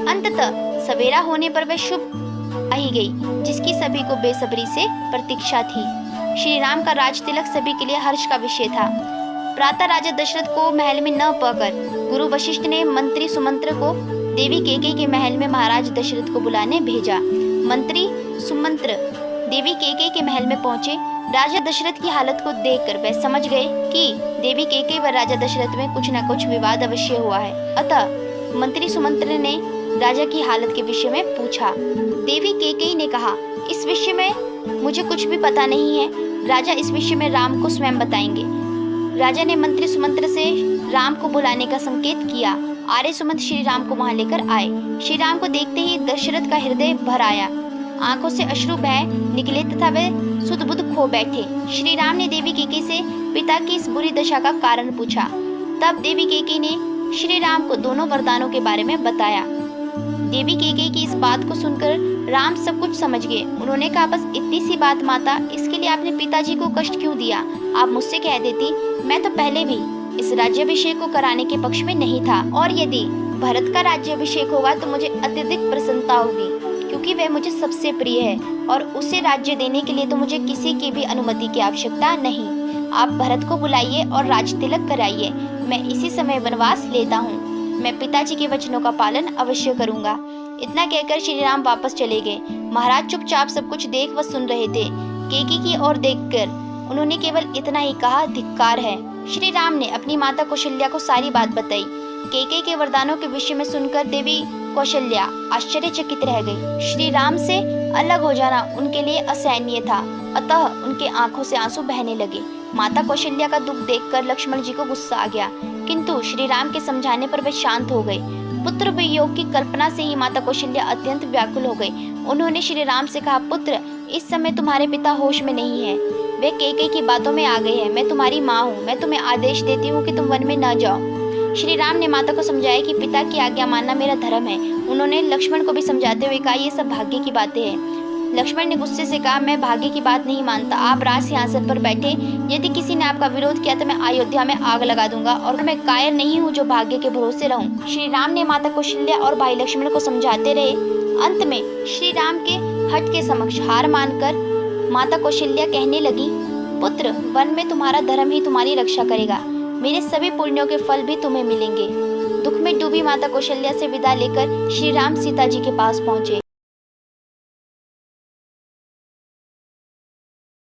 अंततः सवेरा होने पर वह शुभ आई गई, जिसकी सभी को बेसब्री से प्रतीक्षा थी। श्री राम का राज तिलक सभी के लिए हर्ष का विषय था। प्रातः राजा दशरथ को महल में न पाकर गुरु वशिष्ठ ने मंत्री सुमंत्र को देवी कैकेयी के महल में महाराज दशरथ को बुलाने भेजा। मंत्री सुमंत्र देवी कैकेयी के महल में पहुंचे। राजा दशरथ की हालत को देखकर वह समझ गए कि देवी कैकेयी व राजा दशरथ में कुछ न कुछ विवाद अवश्य हुआ है। अतः मंत्री सुमंत्र ने राजा की हालत के विषय में पूछा। देवी कैकेयी ने कहा, इस विषय में मुझे कुछ भी पता नहीं है। राजा इस विषय में राम को स्वयं बताएंगे। राजा ने मंत्री सुमंत्र से राम को बुलाने का संकेत किया। आर्य सुमंत श्री राम को वहां लेकर आए। श्री राम को देखते ही दशरथ का हृदय भर आया, आंखों से अश्रु बह निकले तथा वे सुध बुध खो बैठे। श्री राम ने देवी कैकेयी से पिता की इस बुरी दशा का कारण पूछा। तब देवी कैकेयी ने श्री राम को दोनों वरदानों के बारे में बताया। देवी कैकेयी की इस बात को सुनकर राम सब कुछ समझ गए। उन्होंने कहा, बस इतनी सी बात माता, इसके लिए आपने पिताजी को कष्ट क्यों दिया? आप मुझसे कह देती, मैं तो पहले भी इस राज्याभिषेक को कराने के पक्ष में नहीं था, और यदि भरत का राज्याभिषेक होगा तो मुझे अत्यधिक प्रसन्नता होगी, क्योंकि वह मुझे सबसे प्रिय है और उसे राज्य देने के लिए तो मुझे किसी की भी अनुमति की आवश्यकता नहीं। आप भरत को बुलाइए और राज तिलक कराइए। मैं इसी समय वनवास लेता हूँ। मैं पिताजी के वचनों का पालन अवश्य करूंगा। इतना कहकर श्री राम वापस चले गए। महाराज चुपचाप सब कुछ देख व सुन रहे थे। कैकेयी की ओर देखकर उन्होंने केवल इतना ही कहा, धिक्कार है। श्री राम ने अपनी माता कौशल्या को सारी बात बताई। कैकेयी के वरदानों के विषय में सुनकर देवी कौशल्या आश्चर्यचकित रह गई। श्री राम से अलग हो जाना उनके लिए असहनीय था, अतः उनके आंखों से आंसू बहने लगे। माता कौशल्या का दुख देखकर लक्ष्मण जी को गुस्सा आ गया, किंतु श्री राम के समझाने पर वे शांत हो गए। पुत्र वियोग की कल्पना से ही माता कौशल्या अत्यंत व्याकुल हो गई। उन्होंने श्री राम से कहा, पुत्र, इस समय तुम्हारे पिता होश में नहीं है। वे कैकेयी की बातों में आ गए हैं। मैं तुम्हारी माँ हूँ। मैं तुम्हें आदेश देती हूँ कि तुम वन में न जाओ। श्री राम ने माता को समझाया कि पिता की आज्ञा मानना मेरा धर्म है। उन्होंने लक्ष्मण को भी समझाते हुए कहा, ये सब भाग्य की बातें हैं। लक्ष्मण ने गुस्से से कहा, मैं भाग्य की बात नहीं मानता। आप राज सिंहासन पर बैठे, यदि किसी ने आपका विरोध किया तो मैं अयोध्या में आग लगा दूंगा, और मैं कायर नहीं हूँ जो भाग्य के भरोसे रहूं। श्री राम ने माता कौशल्या और भाई लक्ष्मण को समझाते रहे। अंत में श्री राम के हठ के समक्ष हार मानकर माता कौशल्या कहने लगी, पुत्र, वन में तुम्हारा धर्म ही तुम्हारी रक्षा करेगा। मेरे सभी पुण्यों के फल भी तुम्हें मिलेंगे। दुख में डूबी माता कौशल्या से विदा लेकर श्री राम सीता जी के पास पहुंचे।